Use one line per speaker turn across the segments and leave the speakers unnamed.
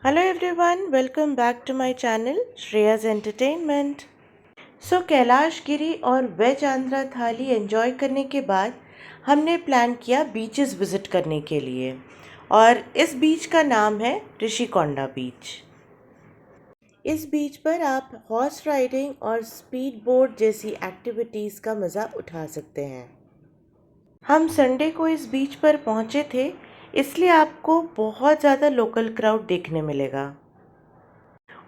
Hello everyone, welcome back to my channel Shreya's Entertainment. सो कैलाश गिरी और veg Andhra थाली enjoy करने के बाद हमने प्लान किया बीचेस विज़िट करने के लिए और इस बीच का नाम है ऋषिकोंडा बीच। इस बीच पर आप हॉर्स राइडिंग और स्पीड बोट जैसी एक्टिविटीज़ का मज़ा उठा सकते हैं। हम संडे को इस बीच पर पहुंचे थे, इसलिए आपको बहुत ज़्यादा लोकल क्राउड देखने मिलेगा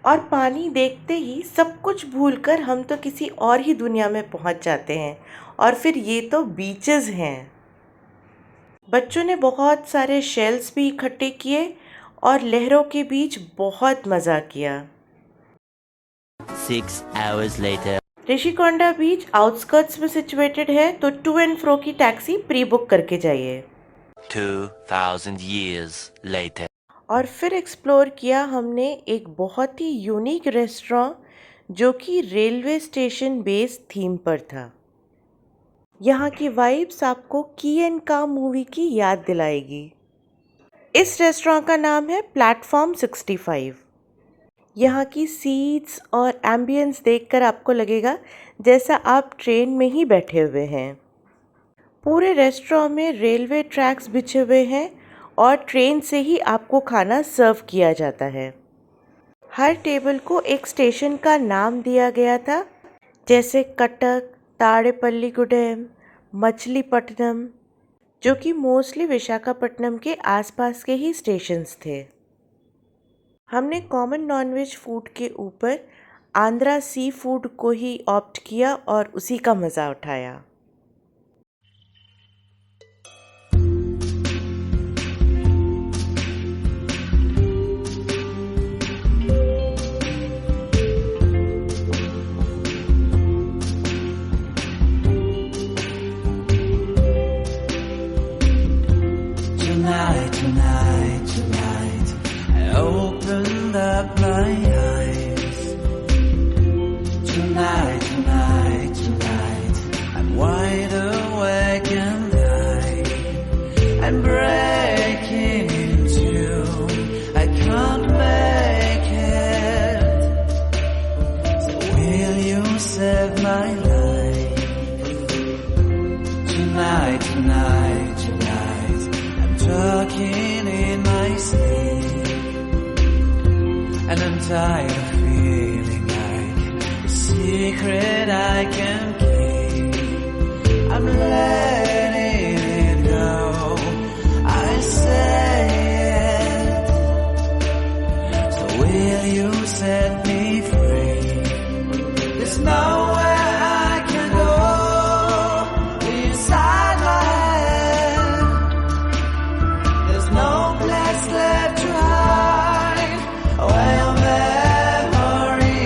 और पानी देखते ही सब कुछ भूलकर हम तो किसी और ही दुनिया में पहुंच जाते हैं। और फिर ये तो बीचेस हैं। बच्चों ने बहुत सारे शेल्स भी इकट्ठे किए और लहरों के बीच बहुत मज़ा किया।
6 hours later.
ऋषिकोंडा बीच आउटस्कर्ट्स में सिचुएटेड है, तो टू एंड फ्रो की टैक्सी प्री बुक करके जाइए।
2000 years later.
और फिर एक्सप्लोर किया हमने एक बहुत ही यूनिक रेस्टोरेंट जो कि रेलवे स्टेशन बेस्ड थीम पर था। यहाँ की वाइब्स आपको की एंड का मूवी की याद दिलाएगी। इस रेस्टोरेंट का नाम है प्लेटफॉर्म 65। यहाँ की सीट्स और एम्बियंस देखकर आपको लगेगा जैसा आप ट्रेन में ही बैठे हुए हैं। पूरे रेस्टोरेंट में रेलवे ट्रैक्स बिछे हुए हैं और ट्रेन से ही आपको खाना सर्व किया जाता है। हर टेबल को एक स्टेशन का नाम दिया गया था, जैसे कटक, ताड़ेपल्लीगुडेम, मछलीपट्टनम, जो कि मोस्टली विशाखापट्टनम के आसपास के ही स्टेशंस थे। हमने कॉमन नॉनवेज फूड के ऊपर आंध्रा सी फूड को ही ऑप्ट किया और उसी का मज़ा उठाया।
Tonight, I opened up my eyes. Tonight, I'm wide awake and I'm breaking into. I can't make it. So will you save my life? Tonight, I'm talking in my sleep, and I'm tired of feeling like a secret I can keep. I'm letting it go, I say it. So will you set me free? There's nowhere I can go inside my head. There's no place left to hide away your memory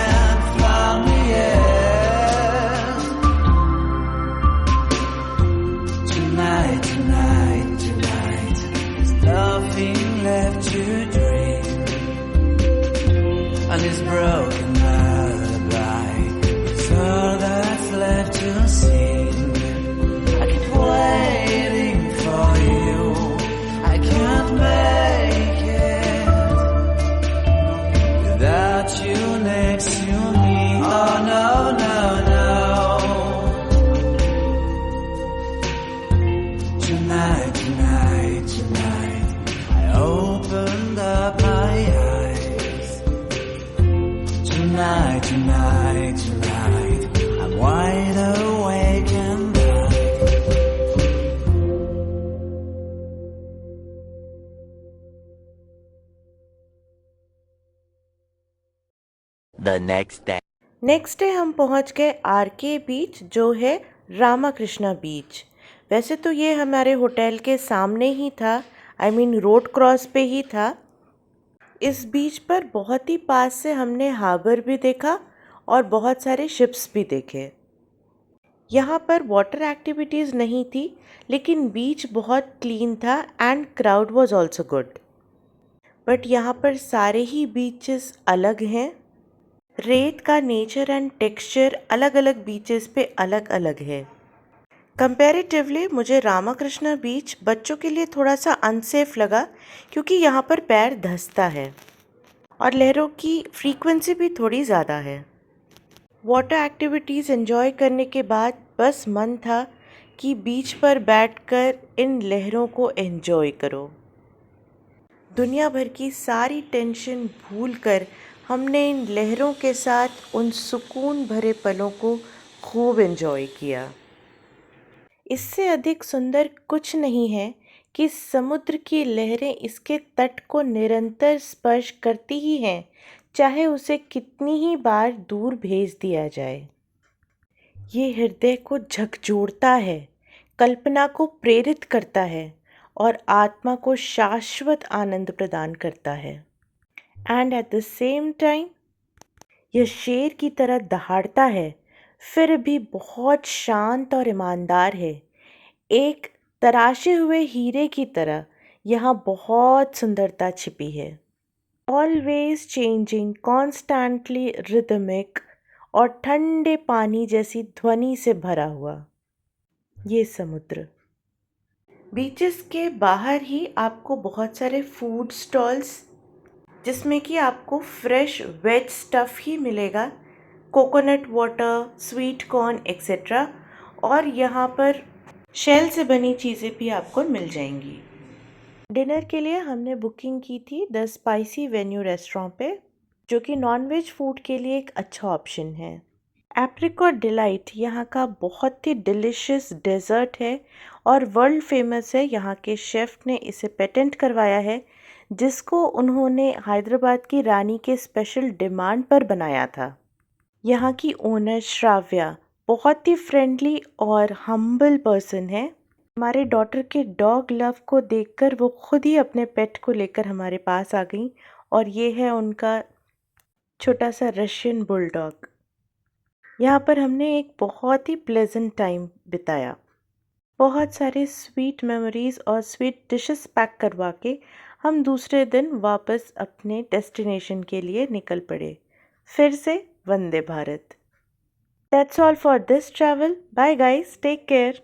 and found me yet. Tonight, there's nothing left to dream. And this broken lullaby is all that's left to sing. I keep waiting for you, I can't make it without you next to me. Oh no. Tonight, I opened up my eyes. Tonight, I'm wide awake and
The next day.
Next day हम पहुंच गए R K बीच, जो है रामाकृष्णा बीच। वैसे तो ये हमारे hotel के सामने ही था, रोड क्रॉस पे ही था। इस बीच पर बहुत ही पास से हमने हार्बर भी देखा और बहुत सारे शिप्स भी देखे। यहाँ पर वाटर एक्टिविटीज़ नहीं थी, लेकिन बीच बहुत क्लीन था and crowd was also good. But यहाँ पर सारे ही बीचेस अलग हैं। रेत का नेचर एंड टेक्सचर अलग अलग बीचेस पे अलग अलग है। कंपैरेटिवली मुझे रामाकृष्णा बीच बच्चों के लिए थोड़ा सा अनसेफ लगा क्योंकि यहाँ पर पैर धंसता है और लहरों की फ्रीक्वेंसी भी थोड़ी ज़्यादा है। वाटर एक्टिविटीज़ एंजॉय करने के बाद बस मन था कि बीच पर बैठकर इन लहरों को एंजॉय करो। दुनिया भर की सारी टेंशन भूलकर हमने इन लहरों के साथ उन सुकून भरे पलों को खूब एंजॉय किया। इससे अधिक सुंदर कुछ नहीं है कि समुद्र की लहरें इसके तट को निरंतर स्पर्श करती ही हैं, चाहे उसे कितनी ही बार दूर भेज दिया जाए। ये हृदय को झकझोरता है, कल्पना को प्रेरित करता है और आत्मा को शाश्वत आनंद प्रदान करता है। And at the same time यह शेर की तरह दहाड़ता है, फिर भी बहुत शांत और ईमानदार है। एक तराशे हुए हीरे की तरह यहाँ बहुत सुंदरता छिपी है। ऑलवेज चेंजिंग, कॉन्स्टेंटली रिदमिक और ठंडे पानी जैसी ध्वनि से भरा हुआ ये समुद्र। बीचेस के बाहर ही आपको बहुत सारे फूड स्टॉल्स जिसमें कि आपको फ्रेश वेज स्टफ़ ही मिलेगा, coconut water, sweet corn etcetera, और यहाँ पर शेल से बनी चीज़ें भी आपको मिल जाएंगी। डिनर के लिए हमने बुकिंग की थी द स्पाइसी वेन्यू रेस्टोरेंट पे, जो कि नॉनवेज फूड के लिए एक अच्छा ऑप्शन है। एप्रिकॉट डिलाइट यहाँ का बहुत ही डिलिशियस डेज़र्ट है और वर्ल्ड फेमस है। यहाँ के शेफ़ ने इसे पेटेंट करवाया है, जिसको उन्होंने हैदराबाद की रानी के स्पेशल डिमांड पर बनाया था। यहाँ की ओनर श्राव्या बहुत ही फ्रेंडली और हम्बल पर्सन है। हमारे डॉटर के डॉग लव को देखकर वो खुद ही अपने पेट को लेकर हमारे पास आ गई, और ये है उनका छोटा सा रशियन बुलडॉग। यहाँ पर हमने एक बहुत ही प्लेजेंट टाइम बिताया। बहुत सारे स्वीट मेमोरीज़ और स्वीट डिशेस पैक करवा के हम दूसरे दिन वापस अपने डेस्टिनेशन के लिए निकल पड़े, फिर से Vande Bharat. That's all for this travel. Bye guys, take care.